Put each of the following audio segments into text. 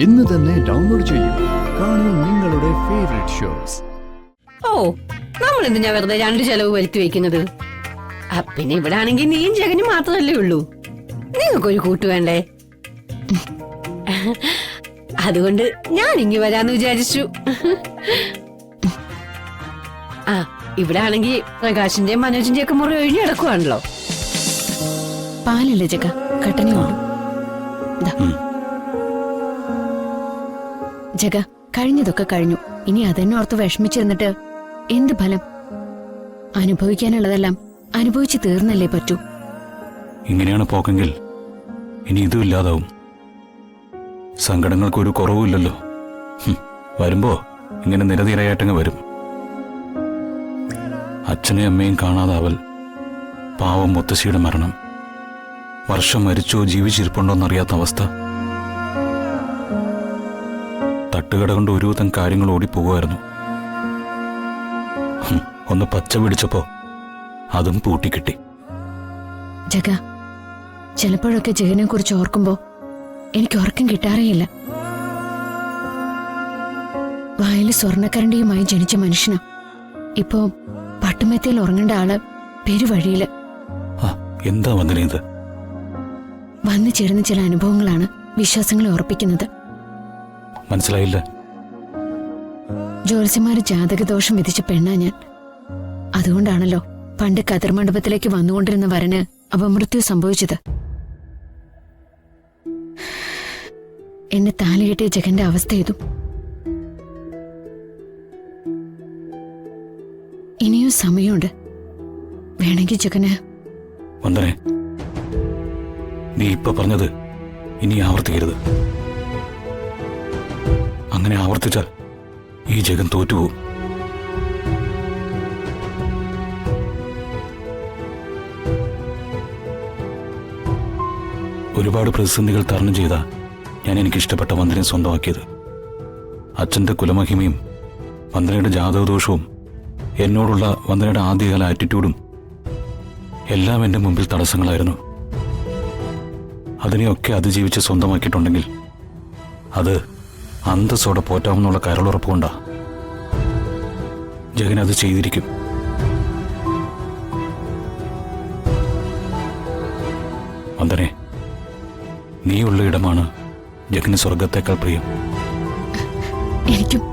ഇന്ന് തന്നെ ഡൗൺലോഡ് ചെയ്യൂ. കാണൂ നിങ്ങളുടെ ഫേവറേറ്റ് ഷോസ്. ഓ, നമ്മൾ എന്തിനാ വെറുതെ രണ്ട് ചെലവ് വരുത്തി വെക്കുന്നത്? പിന്നെ ഇവിടെ ആണെങ്കിൽ നീയും ജഗനും മാത്രമല്ലേ ഉള്ളൂ. നിങ്ങൾക്കൊരു കൂട്ട് വേണ്ടേ? അതുകൊണ്ട് ഞാൻ ഇങ്ങി വരാന്ന് വിചാരിച്ചു. ആ, ഇവിടെ ആണെങ്കിൽ പ്രകാശിന്റെയും മനോജിന്റെയും ഒക്കെ മുറി ഒഴിഞ്ഞു കിടക്കുവാണല്ലോ. പാലല്ലേ ജഗ, കട്ടനുണ്ട്. ജഗ, കഴിഞ്ഞതൊക്കെ കഴിഞ്ഞു. ഇനി അതെന്നെ ഓർത്ത് വിഷമിച്ചിരുന്നിട്ട് എന്ത് ഫലം? അനുഭവിക്കാനുള്ളതെല്ലാം അനുഭവിച്ചു തീർന്നല്ലേ പറ്റൂ. ഇങ്ങനെയാണ് പോക്കെങ്കിൽ ഇനി ഇതും ഇല്ലാതാവും. സങ്കടങ്ങൾക്കൊരു കുറവുമില്ലല്ലോ. വരുമ്പോ ഇങ്ങനെ നിരനിരയായിട്ടങ്ങ് വരും. അച്ഛനെയും അമ്മയും കാണാതാവൽ, പാവം മുത്തശ്ശിയുടെ മരണം, വർഷം മരിച്ചോ ജീവിച്ചിരിപ്പുണ്ടോന്നറിയാത്ത അവസ്ഥ. തട്ടുകട കൊണ്ട് ഒരുവിധം കാര്യങ്ങൾ ഓടിപ്പോകുമായിരുന്നു. ഒന്ന് പച്ച പിടിച്ചപ്പോ അതും പൂട്ടിക്കിട്ടി. ജഗ, ചിലപ്പോഴൊക്കെ ജഗനെ കുറിച്ച് ഓർക്കുമ്പോ എനിക്ക് ഉറക്കം കിട്ടാറേയില്ല. വായിൽ സ്വർണ്ണക്കരണ്ടിയുമായി ജനിച്ച മനുഷ്യനാ. ഇപ്പോ പട്ടുമെത്തയിൽ ഉറങ്ങേണ്ട ആള് പെരുവഴിയില്. എന്താ വന്നിരുന്നത്? വന്നു ചേരുന്ന ചില അനുഭവങ്ങളാണ് വിശ്വാസങ്ങളെ ഉറപ്പിക്കുന്നത്. മനസ്സിലായില്ല. ജ്യോത്സ്യന്മാര് ജാതകദോഷം വിധിച്ച പെണ്ണാ ഞാൻ. അതുകൊണ്ടാണല്ലോ പണ്ട് കതിർമണ്ഡപത്തിലേക്ക് വന്നുകൊണ്ടിരുന്ന വരന് അപമൃത്യു സംഭവിച്ചത്. എന്നെ താലികെട്ടിയ ജഗന്റെ അവസ്ഥ ഇതും. ഇനിയും സമയമുണ്ട്. വേണമെങ്കിൽ ജഗന്. വന്ദനെ, നീ ഇപ്പൊ പറഞ്ഞത് ഇനി ആവർത്തിക്കരുത്. അങ്ങനെ ആവർത്തിച്ചാൽ ഈ ജഗൻ തോറ്റുപോകും. ഒരുപാട് പ്രതിസന്ധികൾ തരണം ചെയ്ത ഞാൻ എനിക്കിഷ്ടപ്പെട്ട വന്ദനെ സ്വന്തമാക്കിയത്. അച്ഛൻ്റെ കുലമഹിമയും വന്ദനയുടെ ജാതകദോഷവും എന്നോടുള്ള വന്ദനയുടെ ആദ്യകാല ആറ്റിറ്റ്യൂഡും എല്ലാം എൻ്റെ മുമ്പിൽ തടസ്സങ്ങളായിരുന്നു. അതിനെയൊക്കെ അതിജീവിച്ച് സ്വന്തമാക്കിയിട്ടുണ്ടെങ്കിൽ അത് അന്തസ്സോടെ പോറ്റാമെന്നുള്ള കരളുറപ്പുകൊണ്ടാ. ജഗൻ അത് ചെയ്തിരിക്കും. വന്ദനെ, നീയുള്ള ഇടമാണ് ജഗന് സ്വർഗത്തേക്കാൾ പ്രിയം. എനിക്കും.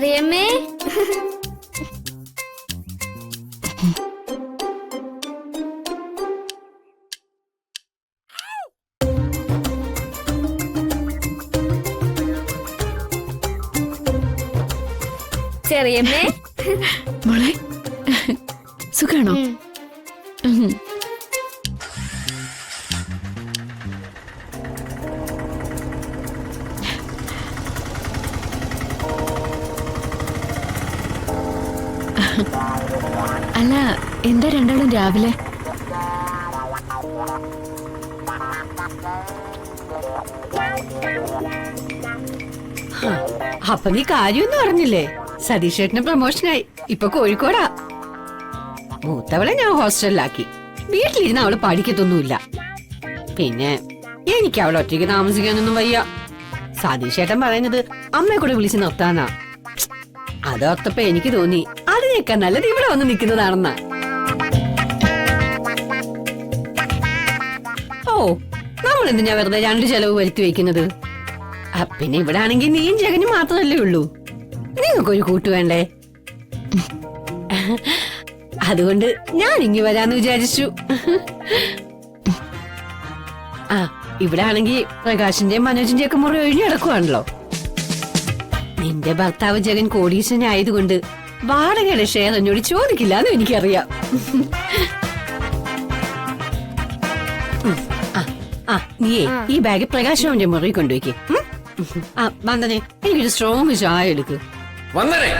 ചെറിയമ്മേ ചെറിയമ്മേ മോളെ സുഖാണോ? ഉം. അല്ല എന്താ രണ്ടാളും രാവിലെ? അപ്പൊ നീ കാര്യമൊന്നും അറിഞ്ഞില്ലേ? സതീഷ് ചേട്ടന് പ്രമോഷനായി, ഇപ്പൊ കോഴിക്കോടാ. മൂത്തവളെ ഞാൻ ഹോസ്റ്റലിലാക്കി. വീട്ടിലിരുന്ന് അവള് പഠിക്കത്തൊന്നുമില്ല. പിന്നെ എനിക്ക് അവളെ ഒറ്റയ്ക്ക് താമസിക്കാനൊന്നും വയ്യ. സതീഷ് ചേട്ടൻ പറയുന്നത് അമ്മയെ കൂടെ വിളിച്ച് നിർത്താനാ. അതോർത്തപ്പോ എനിക്ക് തോന്നി അതിനേക്കാൾ നല്ലത് ഇവിടെ വന്ന് നിൽക്കുന്നതാണെന്നാ. ഓ, നമ്മൾ എന്തിനാ വെറുതെ രണ്ട് ചെലവ് വരുത്തി വെക്കുന്നത്? പിന്നെ ഇവിടെ ആണെങ്കിൽ നീയും ജഗനും മാത്രമല്ലേ ഉള്ളൂ. നിങ്ങൾക്കൊരു കൂട്ട് വേണ്ടേ? അതുകൊണ്ട് ഞാൻ ഇങ്ങി വരാന്ന് വിചാരിച്ചു. ആ, ഇവിടെ ആണെങ്കിൽ പ്രകാശിന്റെയും മനോജിന്റെയും ഒക്കെ മുറി ഒഴിഞ്ഞു കിടക്കുവാണല്ലോ. നിന്റെ ഭർത്താവ് ജഗൻ കോടീശ്വരനായതുകൊണ്ട് വാടകയുടെ ഷെയർ എന്നോട് ചോദിക്കില്ല എന്ന് എനിക്കറിയാം. നീയേ ഈ ബാഗ് പ്രകാശവന്റെ മുറി കൊണ്ടുവയ്ക്ക്. വന്നനെ എനിക്കൊരു സ്ട്രോങ് ചായ എടുക്ക്. വന്നനെ